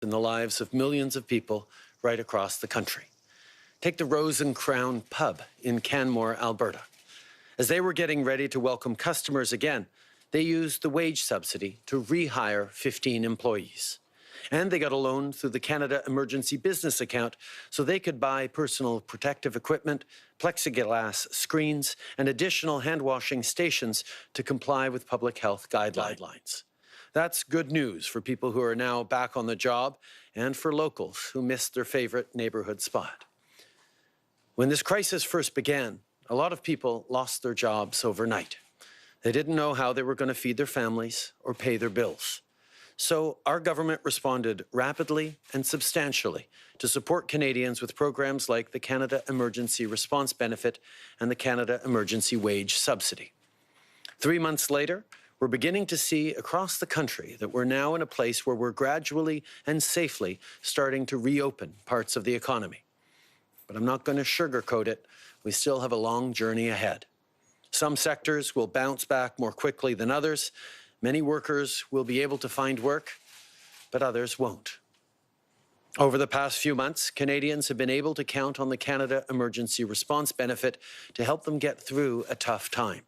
in the lives of millions of people right across the country. Take the Rose and Crown pub in Canmore, Alberta. As they were getting ready to welcome customers again, they used the wage subsidy to rehire 15 employees. And they got a loan through the Canada Emergency Business Account so they could buy personal protective equipment, plexiglass screens, and additional hand-washing stations to comply with public health guidelines. That's good news for people who are now back on the job and for locals who missed their favorite neighborhood spot. When this crisis first began, a lot of people lost their jobs overnight. They didn't know how they were going to feed their families or pay their bills. So our government responded rapidly and substantially to support Canadians with programs like the Canada Emergency Response Benefit and the Canada Emergency Wage Subsidy. 3 months later, we're beginning to see across the country that we're now in a place where we're gradually and safely starting to reopen parts of the economy. But I'm not going to sugarcoat it. We still have a long journey ahead. Some sectors will bounce back more quickly than others. Many workers will be able to find work, but others won't. Over the past few months, Canadians have been able to count on the Canada Emergency Response Benefit to help them get through a tough time.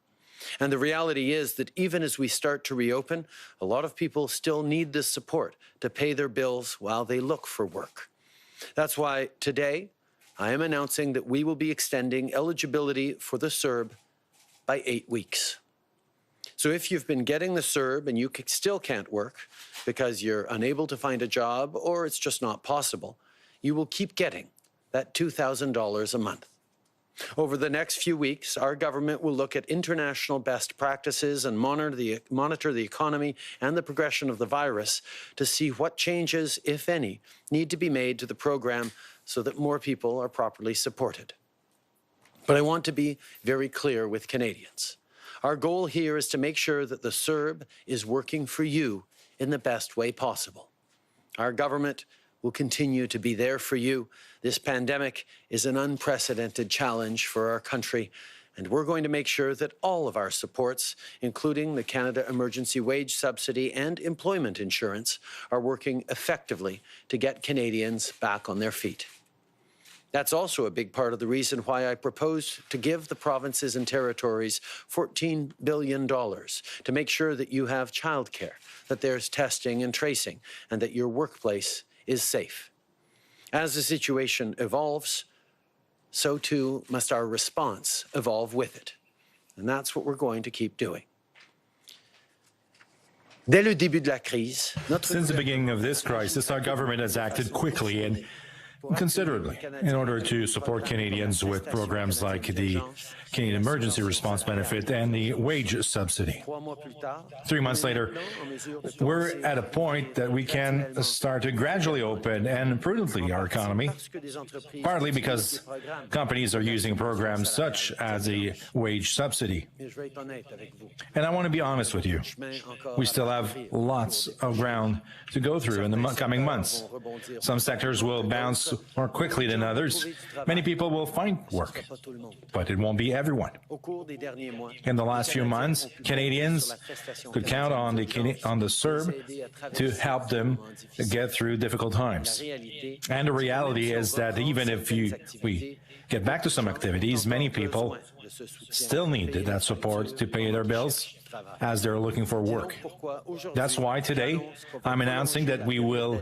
And the reality is that even as we start to reopen, a lot of people still need this support to pay their bills while they look for work. That's why today I am announcing that we will be extending eligibility for the CERB by 8 weeks. So if you've been getting the CERB and you still can't work because you're unable to find a job or it's just not possible, you will keep getting that $2,000 a month. Over the next few weeks, our government will look at international best practices and monitor the economy and the progression of the virus to see what changes, if any, need to be made to the program so that more people are properly supported. But I want to be very clear with Canadians. Our goal here is to make sure that the CERB is working for you in the best way possible. Our government will continue to be there for you. This pandemic is an unprecedented challenge for our country, and we're going to make sure that all of our supports, including the Canada Emergency Wage Subsidy and employment insurance, are working effectively to get Canadians back on their feet. That's also a big part of the reason why I proposed to give the provinces and territories $14 billion to make sure that you have childcare, that there's testing and tracing, and that your workplace is safe. As the situation evolves, so too must our response evolve with it. And that's what we're going to keep doing. Since the beginning of this crisis, our government has acted quickly and considerably in order to support Canadians with programs like the Canadian Emergency Response Benefit and the wage subsidy. 3 months later, we're at a point that we can start to gradually open and prudently our economy, partly because companies are using programs such as a wage subsidy. And I want to be honest with you. We still have lots of ground to go through in the coming months. Some sectors will bounce more quickly than others. Many people will find work, but it won't be everyone. In the last few months, Canadians could count on the CERB to help them get through difficult times. And the reality is that even if we get back to some activities, many people still need that support to pay their bills as they're looking for work. That's why today I'm announcing that we will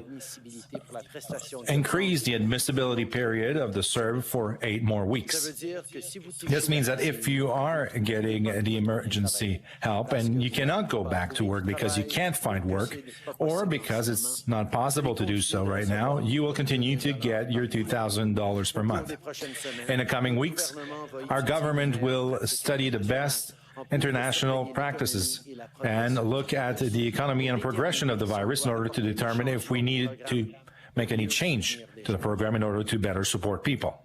increase the admissibility period of the CERB for 8 more weeks. This means that if you are getting the emergency help and you cannot go back to work because you can't find work or because it's not possible to do so right now, you will continue to get your $2,000 per month. In the coming weeks, our government will study the best international practices and look at the economy and progression of the virus in order to determine if we need to make any change to the program in order to better support people.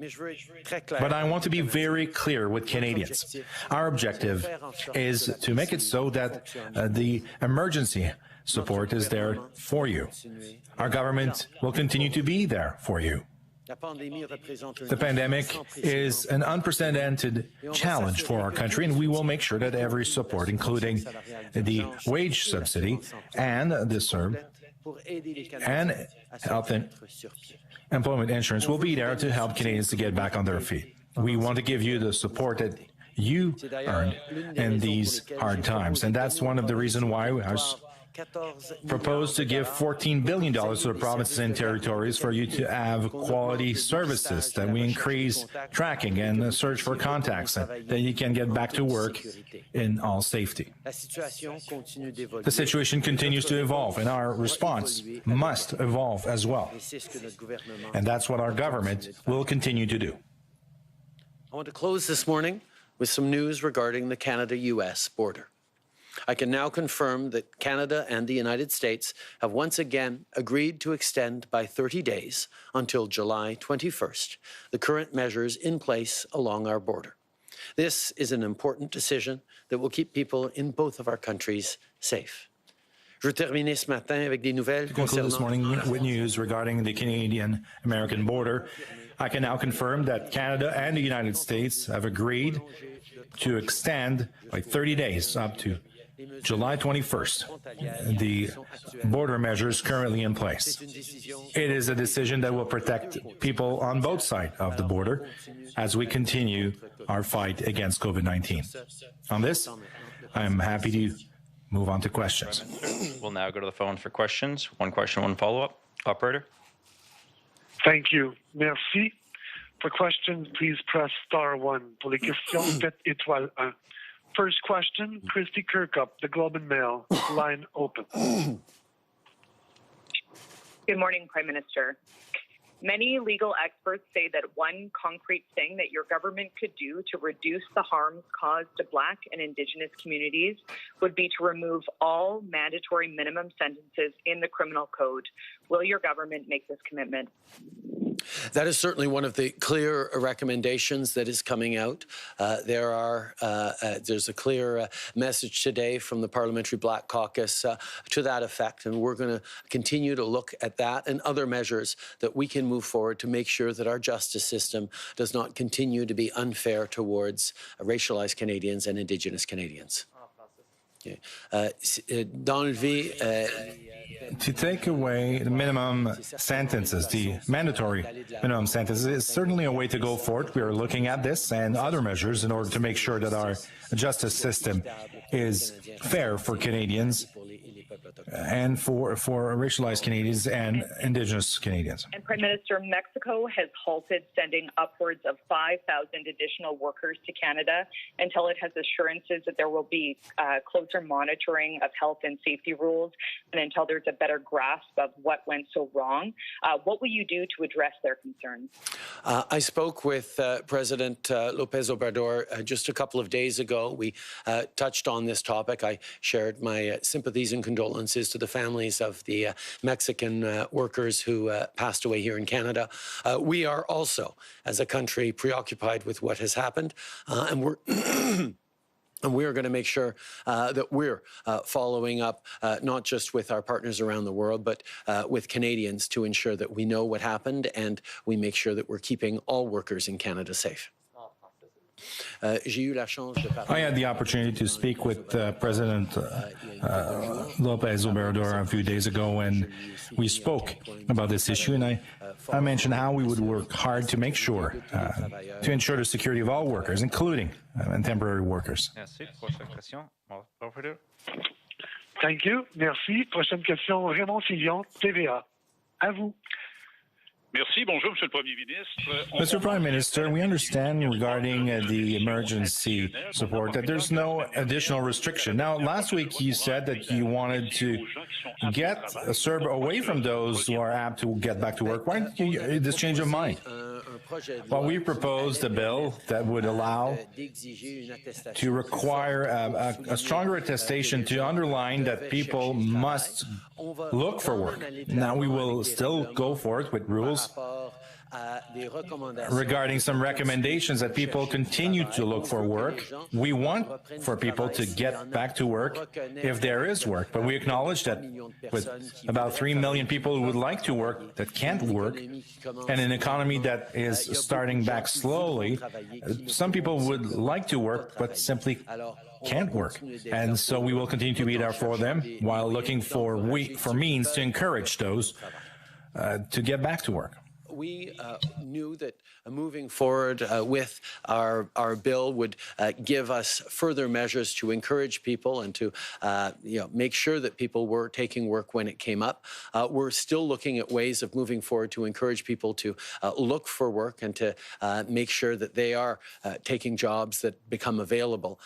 But I want to be very clear with Canadians. Our objective is to make it so that the emergency support is there for you. Our government will continue to be there for you. The pandemic is an unprecedented challenge for our country, and we will make sure that every support, including the wage subsidy and the CERB, and health and employment insurance will be there to help Canadians to get back on their feet. We want to give you the support that you earned in these hard times, and that's one of the reasons why I proposed to give $14 billion to the provinces and territories for you to have quality services, that we increase tracking and search for contacts, and that you can get back to work in all safety. The situation continues to evolve, and our response must evolve as well. And that's what our government will continue to do. I want to close this morning with some news regarding the Canada-U.S. border. I can now confirm that Canada and the United States have once again agreed to extend by 30 days until July 21st the current measures in place along our border. This is an important decision that will keep people in both of our countries safe. Je veux terminer ce matin avec des nouvelles concernant this morning with news regarding the Canadian-American border. I can now confirm that Canada and the United States have agreed to extend by 30 days up to July 21st, the border measures currently in place. It is a decision that will protect people on both sides of the border as we continue our fight against COVID-19. On this, I'm happy to move on to questions. We'll now go to the phone for questions. One question, one follow-up. Operator. Thank you. Merci. For questions, please press *1. Pour les questions, faites étoile 1. First question, Christy Kirkup, The Globe and Mail. Line open. Good morning, Prime Minister. Many legal experts say that one concrete thing that your government could do to reduce the harms caused to Black and Indigenous communities would be to remove all mandatory minimum sentences in the criminal code. Will your government make this commitment? That is certainly one of the clear recommendations that is coming out. There's a clear message today from the Parliamentary Black Caucus to that effect, and we're going to continue to look at that and other measures that we can move forward to make sure that our justice system does not continue to be unfair towards racialized Canadians and Indigenous Canadians. To take away the minimum sentences, the mandatory minimum sentences, is certainly a way to go forward. We are looking at this and other measures in order to make sure that our justice system is fair for Canadians and for racialized Canadians and Indigenous Canadians. And Prime Minister, Mexico has halted sending upwards of 5,000 additional workers to Canada until it has assurances that there will be closer monitoring of health and safety rules and until there's a better grasp of what went so wrong. What will you do to address their concerns? I spoke with President López Obrador just a couple of days ago. We touched on this topic. I shared my sympathies and condolences to the families of the Mexican workers who passed away here in Canada. We are also, as a country, preoccupied with what has happened, and we're and we are going to make sure that we're following up not just with our partners around the world, but with Canadians to ensure that we know what happened and we make sure that we're keeping all workers in Canada safe. I had the opportunity to speak with President López Obrador a few days ago, and we spoke about this issue, and I mentioned how we would work hard to make sure, to ensure the security of all workers, including temporary workers. Thank you. Merci. Prochaine question, Raymond Fillon, TVA. À vous. Merci. Bonjour, Monsieur le Premier Ministre. Mr. Prime Minister, we understand regarding the emergency support that there's no additional restriction. Now, last week you said that you wanted to get CERB away from those who are apt to get back to work. Why did you this change of mind? Well, we proposed a bill that would allow to require a stronger attestation to underline that people must look for work. Now, we will still go forth with rules regarding some recommendations that people continue to look for work. We want for people to get back to work if there is work, but we acknowledge that with about 3 million people who would like to work that can't work, and an economy that is starting back slowly, some people would like to work but simply can't work. And so we will continue to be there for them while looking for means to encourage those to get back to work. We knew that moving forward with our bill would give us further measures to encourage people and to make sure that people were taking work when it came up. We're still looking at ways of moving forward to encourage people to look for work and to make sure that they are taking jobs that become available.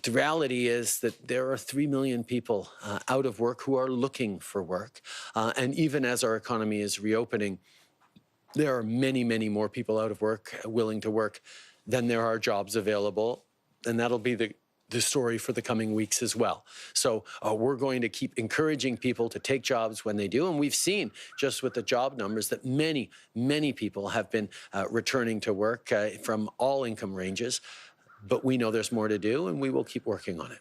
The reality is that there are 3 million people out of work who are looking for work. And even as our economy is reopening, there are many, many more people out of work, willing to work, than there are jobs available. And that'll be the story for the coming weeks as well. So we're going to keep encouraging people to take jobs when they do. And we've seen just with the job numbers that many, many people have been returning to work from all income ranges. But we know there's more to do, and we will keep working on it.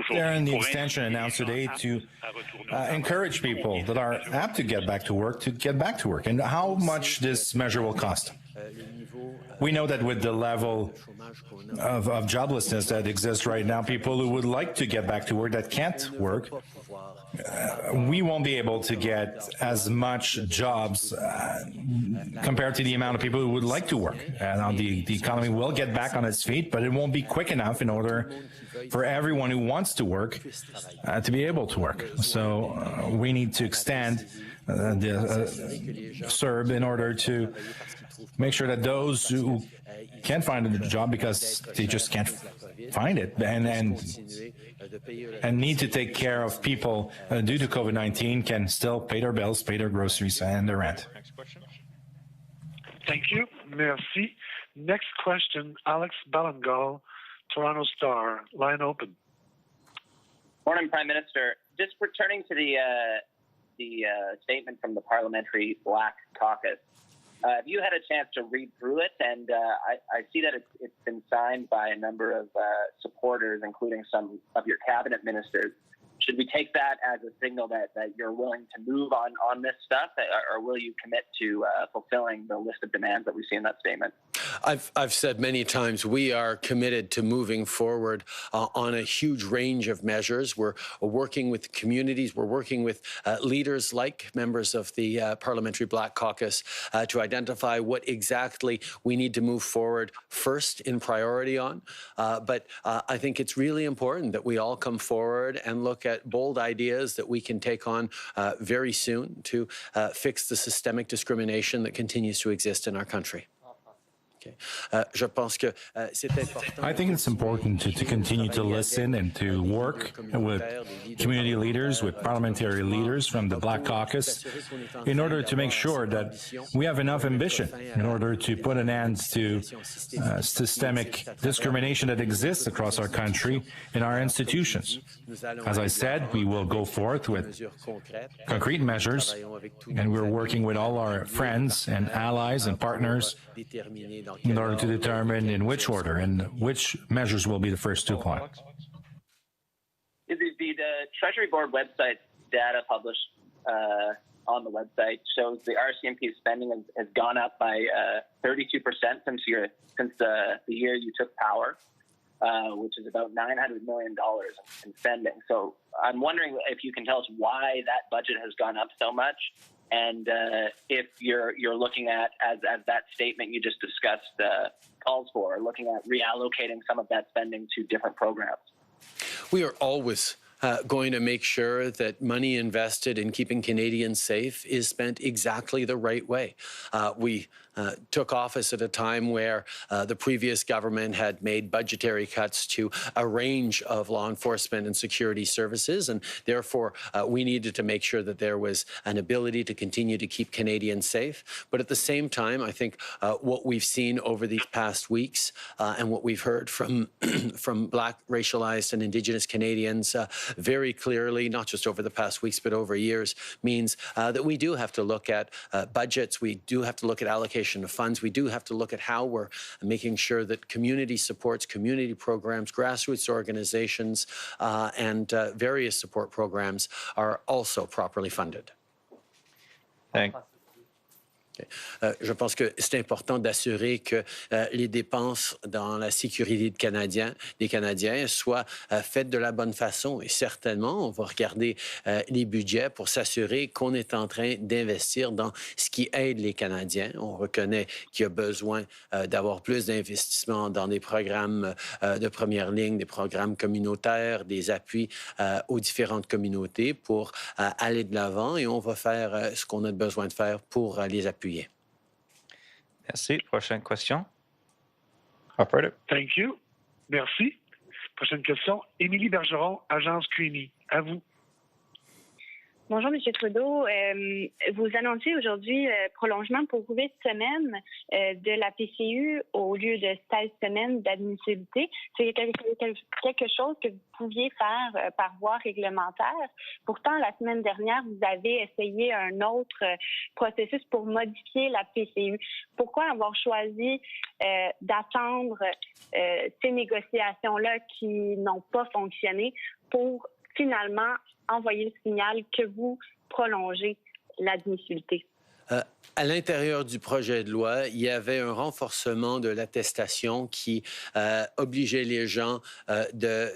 There in the extension announced today to encourage people that are apt to get back to work, and how much this measure will cost. We know that with the level of joblessness that exists right now, people who would like to get back to work that can't work, we won't be able to get as much jobs compared to the amount of people who would like to work. The economy will get back on its feet, but it won't be quick enough in order for everyone who wants to work to be able to work. So we need to extend the CERB in order to make sure that those who can't find a job because they just can't find it and need to take care of people due to COVID-19 can still pay their bills, pay their groceries, and their rent. Next question. Thank you. Merci. Next question, Alex Ballangal, Toronto Star. Line open. Morning, Prime Minister. Just returning to the statement from the Parliamentary Black Caucus. Have you had a chance to read through it? And I see that it's been signed by a number of supporters, including some of your cabinet ministers. Should we take that as a signal that you're willing to move on this stuff, or will you commit to fulfilling the list of demands that we see in that statement? I've said many times we are committed to moving forward on a huge range of measures. We're working with communities. We're working with leaders like members of the Parliamentary Black Caucus to identify what exactly we need to move forward first in priority on. But I think it's really important that we all come forward and look at bold ideas that we can take on very soon to fix the systemic discrimination that continues to exist in our country. I think it's important to continue to listen and to work with community leaders, with parliamentary leaders from the Black Caucus, in order to make sure that we have enough ambition in order to put an end to systemic discrimination that exists across our country in our institutions. As I said, we will go forth with concrete measures, and we're working with all our friends and allies and partners in order to determine in which order and which measures will be the first to apply. The Treasury Board website data published on the website shows the RCMP spending has gone up by 32% since the year you took power, which is about $900 million in spending. So I'm wondering if you can tell us why that budget has gone up so much, and if you're looking at, as that statement you just discussed calls for, looking at reallocating some of that spending to different programs. We are always going to make sure that money invested in keeping Canadians safe is spent exactly the right way. We took office at a time where the previous government had made budgetary cuts to a range of law enforcement and security services, and therefore we needed to make sure that there was an ability to continue to keep Canadians safe. But at the same time, I think what we've seen over these past weeks and what we've heard from from Black, racialized and Indigenous Canadians very clearly, not just over the past weeks, but over years, means that we do have to look at budgets, we do have to look at allocation of funds, we do have to look at how we're making sure that community supports, community programs, grassroots organizations, and various support programs are also properly funded. Thank Je pense que c'est important d'assurer que les dépenses dans la sécurité des Canadiens soient faites de la bonne façon. Et certainement, on va regarder les budgets pour s'assurer qu'on est en train d'investir dans ce qui aide les Canadiens. On reconnaît qu'il y a besoin d'avoir plus d'investissements dans des programmes de première ligne, des programmes communautaires, des appuis aux différentes communautés pour aller de l'avant. Et on va faire ce qu'on a besoin de faire pour les appuyer. Merci. Prochaine question. Operator. Thank you. Merci. Prochaine question. Émilie Bergeron, Agence QMI. À vous. Bonjour, M. Trudeau. Vous annoncez aujourd'hui prolongement pour 8 semaines de la PCU au lieu de 16 semaines d'admissibilité. C'est quelque chose que vous pouviez faire par voie réglementaire. Pourtant, la semaine dernière, vous avez essayé un autre processus pour modifier la PCU. Pourquoi avoir choisi d'attendre ces négociations-là qui n'ont pas fonctionné pour finalement envoyer le signal que vous prolongez l'admissibilité? À l'intérieur du projet de loi, il y avait un renforcement de l'attestation qui obligeait les gens de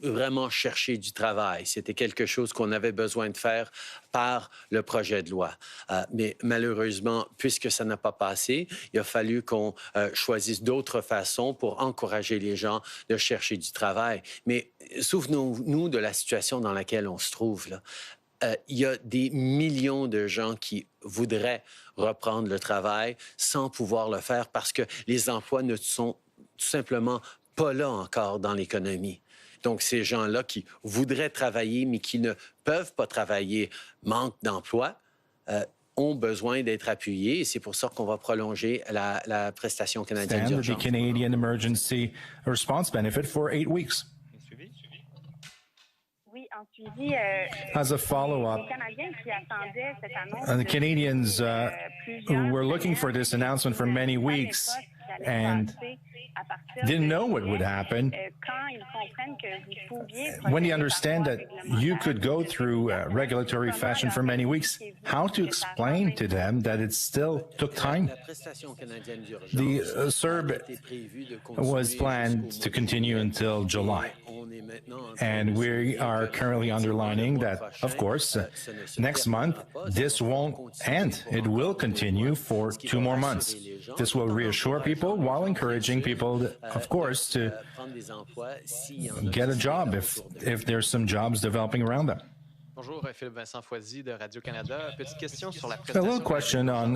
vraiment chercher du travail. C'était quelque chose qu'on avait besoin de faire par le projet de loi. Mais malheureusement, puisque ça n'a pas passé, il a fallu qu'on choisisse d'autres façons pour encourager les gens de chercher du travail. Mais souvenons-nous de la situation dans laquelle on se trouve, là. Il y a des millions de gens qui voudraient reprendre le travail sans pouvoir le faire parce que les emplois ne sont tout simplement pas là encore dans l'économie. Donc, ces gens-là qui voudraient travailler mais qui ne peuvent pas travailler, manquent d'emploi, ont besoin d'être appuyés. Et c'est pour ça qu'on va prolonger la prestation canadienne d'urgence. The Canadian Emergency Response Benefit for 8 weeks. As a follow-up, the Canadians were looking for this announcement for many weeks and didn't know what would happen. When you understand that you could go through regulatory fashion for many weeks, how to explain to them that it still took time? The CERB was planned to continue until July. And we are currently underlining that, of course, next month, this won't end. It will continue for 2 more months. This will reassure people while encouraging people, of course, to get a job if there's some jobs developing around them. Bonjour, Philippe Vincent Foisy de Radio-Canada. Petite question sur la prestation. A little question on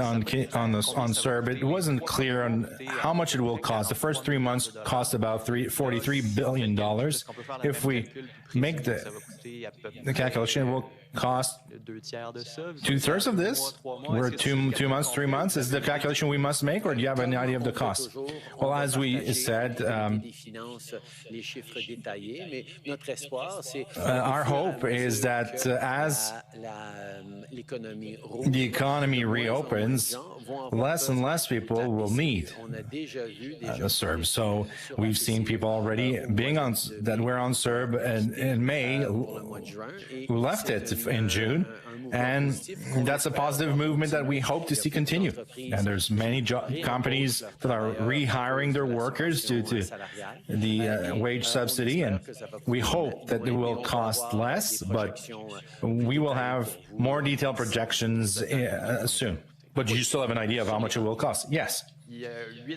CERB. It wasn't clear on how much it will cost. The first 3 months cost about $43 billion. If we make the calculation, it will cost 2/3 of this? We're 2 months, 3 months? Is the calculation we must make, or do you have an idea of the cost? Well, as we said, our hope is that as the economy reopens, less and less people will need the CERB. So we've seen people already that were on CERB in May who left it in June, and that's a positive movement that we hope to see continue. And there's many companies that are rehiring their workers due to the wage subsidy, and we hope that it will cost less, but we will have more detailed projections soon. But you still have an idea of how much it will cost? Yes.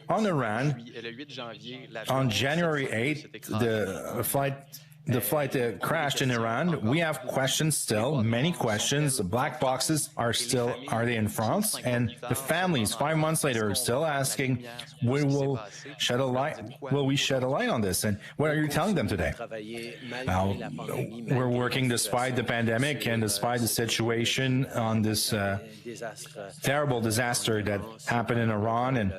On Iran, on January 8th, the flight the flight crashed in Iran, we have questions still, many questions. The black boxes are they in France? And the families 5 months later are still asking, will we shed a light on this? And what are you telling them today? Now, we're working despite the pandemic and despite the situation on this terrible disaster that happened in Iran and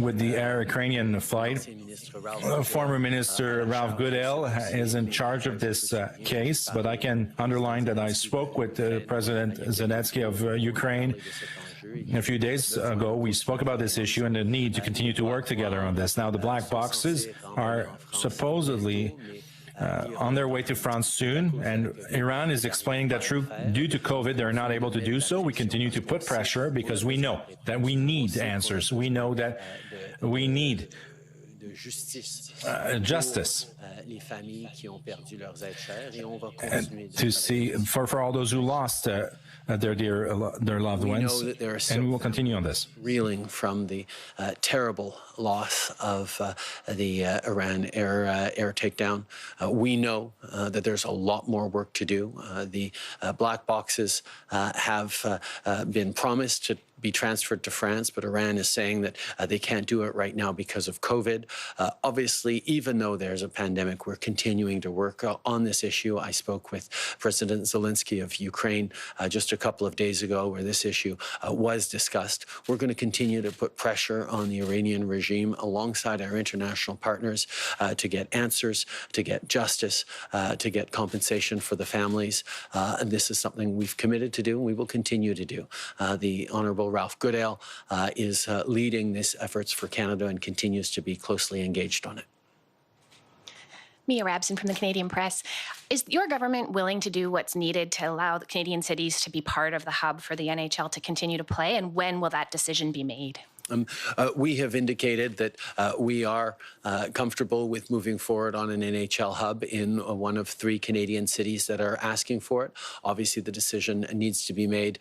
with the Ukrainian flight. Former Minister Ralph Goodale is in charge of this case, but I can underline that I spoke with President Zelensky of Ukraine a few days ago. We spoke about this issue and the need to continue to work together on this. Now, the black boxes are supposedly on their way to France soon, and Iran is explaining that due to COVID, they're not able to do so. We continue to put pressure because we know that we need answers. We know that we need justice to see for all those who lost their loved ones, and we will continue on this. Reeling from the terrible loss of the Iran air takedown. We know that there's a lot more work to do. The black boxes have been promised to be transferred to France, but Iran is saying that they can't do it right now because of COVID. Obviously, even though there's a pandemic, we're continuing to work on this issue. I spoke with President Zelensky of Ukraine just a couple of days ago where this issue was discussed. We're going to continue to put pressure on the Iranian regime alongside our international partners to get answers, to get justice, to get compensation for the families. And this is something we've committed to do and we will continue to do. The Honourable Ralph Goodale is leading these efforts for Canada and continues to be closely engaged on it. Mia Rabson from the Canadian Press. Is your government willing to do what's needed to allow the Canadian cities to be part of the hub for the NHL to continue to play? And when will that decision be made? We have indicated that we are comfortable with moving forward on an NHL hub in one of 3 Canadian cities that are asking for it. Obviously, the decision needs to be made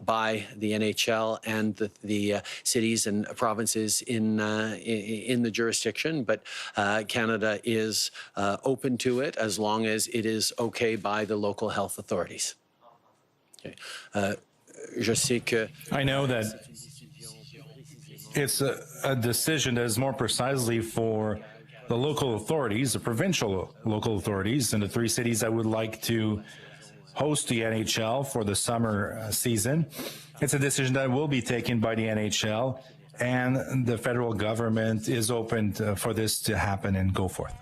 by the NHL and the cities and provinces in the jurisdiction. But Canada is open to it as long as it is okay by the local health authorities. Okay. I know that it's a decision that is more precisely for the local authorities, the provincial local authorities in the 3 cities that would like to host the NHL for the summer season. It's a decision that will be taken by the NHL, and the federal government is open for this to happen and go forth.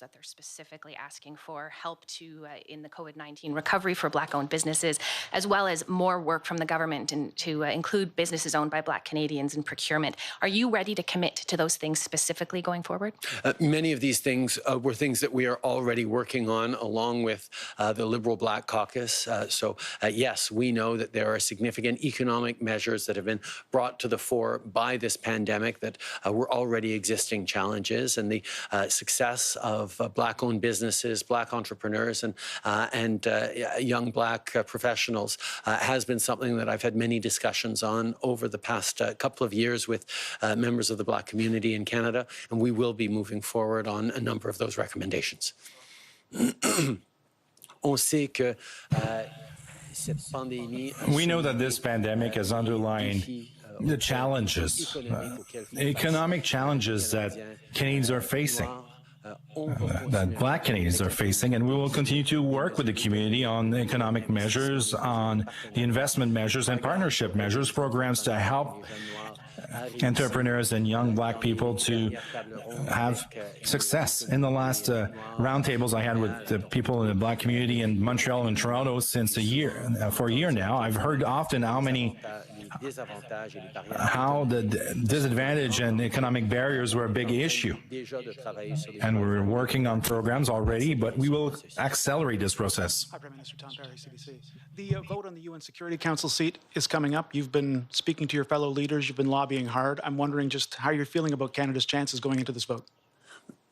That they're specifically asking for help to in the COVID-19 recovery for Black-owned businesses, as well as more work from the government and to include businesses owned by Black Canadians in procurement. Are you ready to commit to those things specifically going forward? Many of these things were things that we are already working on along with the Liberal Black Caucus. So yes, we know that there are significant economic measures that have been brought to the fore by this pandemic that were already existing challenges, and the success of Black-owned businesses, Black entrepreneurs, and young Black professionals has been something that I've had many discussions on over the past couple of years with members of the Black community in Canada, and we will be moving forward on a number of those recommendations. We know that this pandemic has underlined the challenges, economic challenges that Canadians are facing. That Black Canadians are facing, and we will continue to work with the community on economic measures, on the investment measures and partnership measures, programs to help entrepreneurs and young Black people to have success. In the last roundtables I had with the people in the Black community in Montreal and Toronto for a year now, I've heard often how the disadvantage and economic barriers were a big issue. And we're working on programs already, but we will accelerate this process. Hi, Prime Minister Tom Perry, CBC. The vote on the UN Security Council seat is coming up. You've been speaking to your fellow leaders. You've been lobbying hard. I'm wondering just how you're feeling about Canada's chances going into this vote.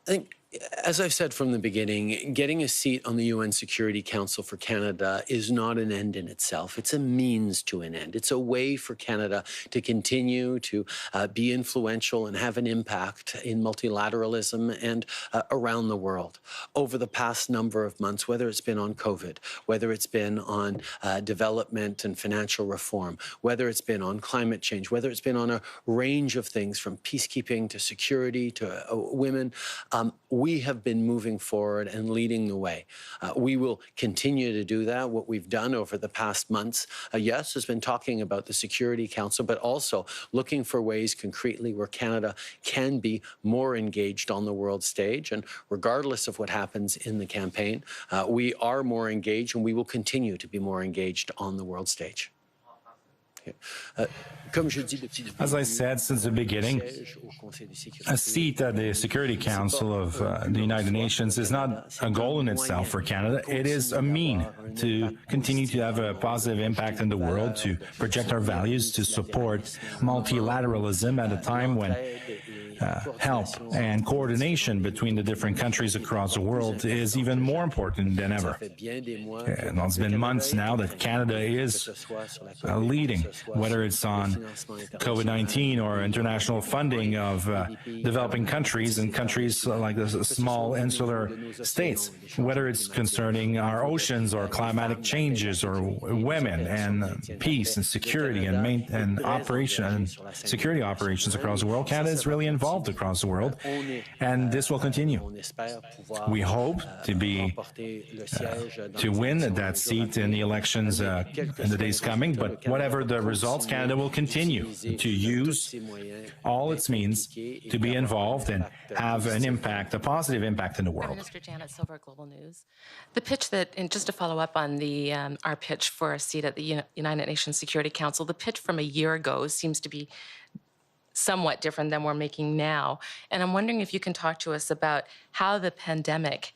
I think As I've said from the beginning, getting a seat on the UN Security Council for Canada is not an end in itself. It's a means to an end. It's a way for Canada to continue to be influential and have an impact in multilateralism and around the world. Over the past number of months, whether it's been on COVID, whether it's been on development and financial reform, whether it's been on climate change, whether it's been on a range of things from peacekeeping to security to women, we have been moving forward and leading the way. We will continue to do that. What we've done over the past months, yes, has been talking about the Security Council, but also looking for ways concretely where Canada can be more engaged on the world stage. And regardless of what happens in the campaign, we are more engaged and we will continue to be more engaged on the world stage. As I said since the beginning, a seat at the Security Council of the United Nations is not a goal in itself for Canada. It is a mean to continue to have a positive impact in the world, to project our values, to support multilateralism at a time when help and coordination between the different countries across the world is even more important than ever. And it's been months now that Canada is leading, whether it's on COVID-19 or international funding of developing countries and countries like the small insular states, whether it's concerning our oceans or climatic changes or women and peace and security and operation and security operations across the world. Canada is really involved across the world, and this will continue. We hope to be to win that seat in the elections in the days coming, but whatever the results, Canada will continue to use all its means to be involved and have an impact, a positive impact in the world. Minister Janet Silver, Global News. The pitch that, and just to follow up on the our pitch for a seat at the United Nations Security Council, the pitch from a year ago seems to be somewhat different than we're making now. And I'm wondering if you can talk to us about how the pandemic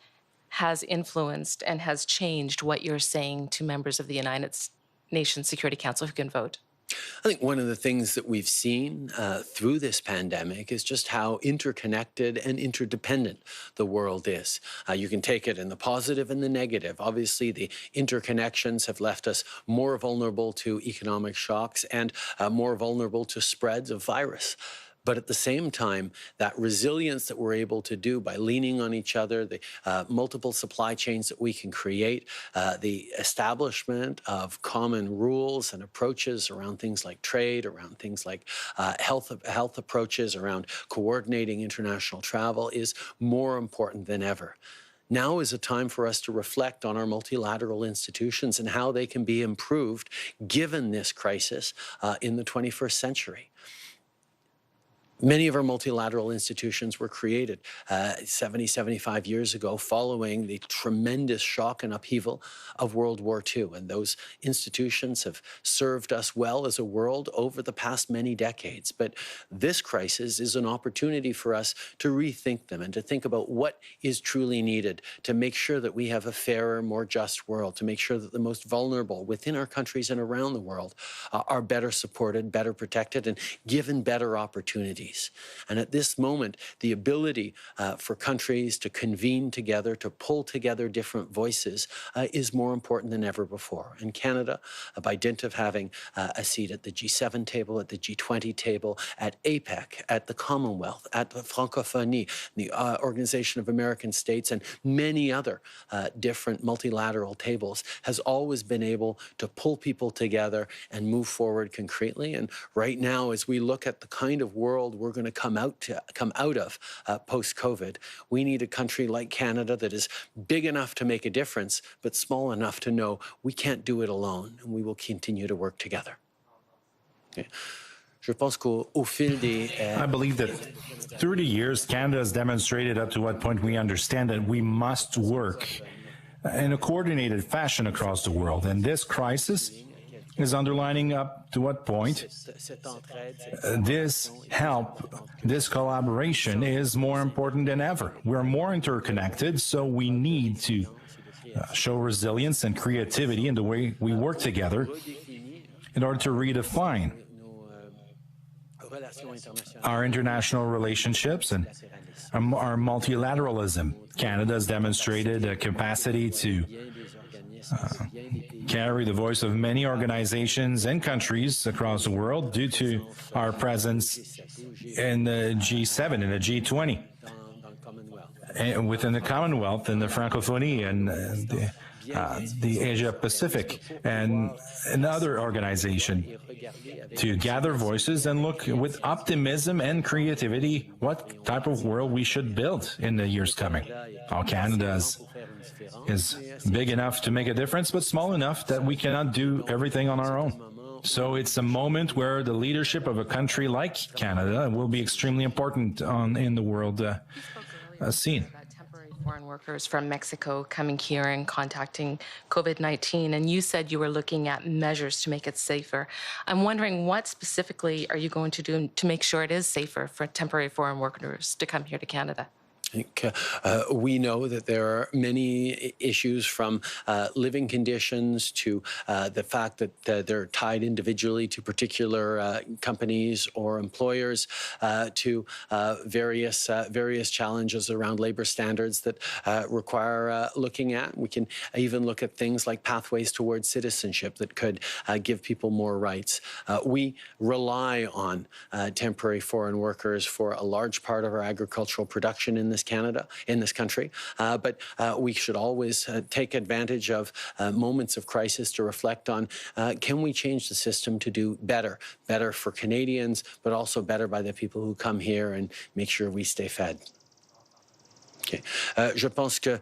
has influenced and has changed what you're saying to members of the United Nations Security Council who can vote. I think one of the things that we've seen through this pandemic is just how interconnected and interdependent the world is. You can take it in the positive and the negative. Obviously, the interconnections have left us more vulnerable to economic shocks and more vulnerable to spreads of virus. But at the same time, that resilience that we're able to do by leaning on each other, the multiple supply chains that we can create, the establishment of common rules and approaches around things like trade, around things like health approaches, around coordinating international travel is more important than ever. Now is a time for us to reflect on our multilateral institutions and how they can be improved given this crisis in the 21st century. Many of our multilateral institutions were created 70, 75 years ago following the tremendous shock and upheaval of World War II. And those institutions have served us well as a world over the past many decades. But this crisis is an opportunity for us to rethink them and to think about what is truly needed to make sure that we have a fairer, more just world, to make sure that the most vulnerable within our countries and around the world are better supported, better protected, and given better opportunities. And at this moment, the ability for countries to convene together, to pull together different voices is more important than ever before. And Canada, by dint of having a seat at the G7 table, at the G20 table, at APEC, at the Commonwealth, at the Francophonie, the Organization of American States, and many other different multilateral tables, has always been able to pull people together and move forward concretely. And right now, as we look at the kind of world we're going to come out of post-COVID, we need a country like Canada that is big enough to make a difference, but small enough to know we can't do it alone, and we will continue to work together. Okay. I believe that through the years, Canada has demonstrated up to what point we understand that we must work in a coordinated fashion across the world. And this crisis is underlining up to what point this help, this collaboration is more important than ever. We're more interconnected, so we need to show resilience and creativity in the way we work together in order to redefine our international relationships and our multilateralism. Canada has demonstrated a capacity to carry the voice of many organizations and countries across the world due to our presence in the G7 and the G20, and within the Commonwealth and the Francophonie and the Asia Pacific and another organization, to gather voices and look with optimism and creativity what type of world we should build in the years coming. How Canada is big enough to make a difference, but small enough that we cannot do everything on our own. So it's a moment where the leadership of a country like Canada will be extremely important in the world scene. Foreign workers from Mexico coming here and contacting COVID-19, and you said you were looking at measures to make it safer. I'm wondering, what specifically are you going to do to make sure it is safer for temporary foreign workers to come here to Canada? I think we know that there are many issues, from living conditions to the fact that they're tied individually to particular companies or employers, to various challenges around labor standards that require looking at. We can even look at things like pathways towards citizenship that could give people more rights. We rely on temporary foreign workers for a large part of our agricultural production in this country, but we should always take advantage of moments of crisis to reflect on, can we change the system to do better for Canadians, but also better by the people who come here, and make sure we stay fed. Okay. Je pense que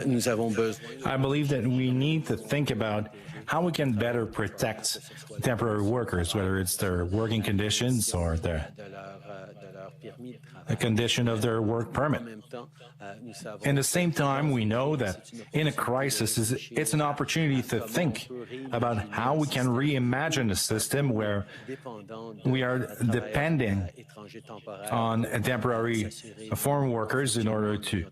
nous avons besoin. I believe that we need to think about how we can better protect temporary workers, whether it's their working conditions or the condition of their work permit. At the same time, we know that in a crisis, it's an opportunity to think about how we can reimagine a system where we are depending on temporary foreign workers in order to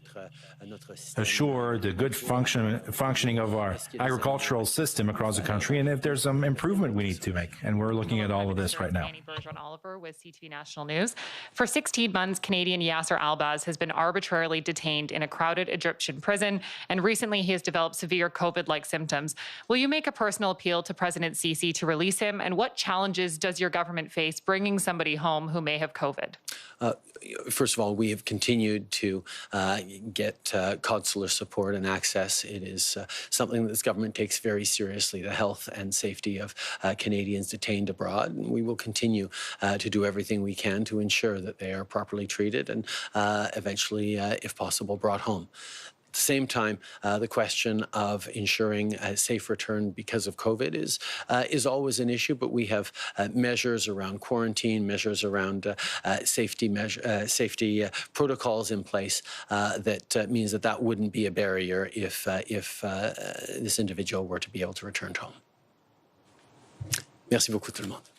assure the good functioning of our agricultural system across the country, and if there's some improvement we need to make. And we're looking at all of this right now. Oliver with CTV National News. For 16 months, Canadian Yasser Albaz has been arbitrarily detained in a crowded Egyptian prison, and recently he has developed severe COVID-like symptoms. Will you make a personal appeal to President Sisi to release him, and what challenges does your government face bringing somebody home who may have COVID? First of all, we have continued to get consular support and access. It is something that this government takes very seriously, the health and safety of Canadians detained abroad. And we will continue to do everything we can to ensure that they are properly treated and eventually, if possible, brought home. At the same time, the question of ensuring a safe return because of COVID is always an issue, but we have measures around quarantine, measures around safety protocols in place that means that wouldn't be a barrier if this individual were to be able to return home. Merci beaucoup tout le monde.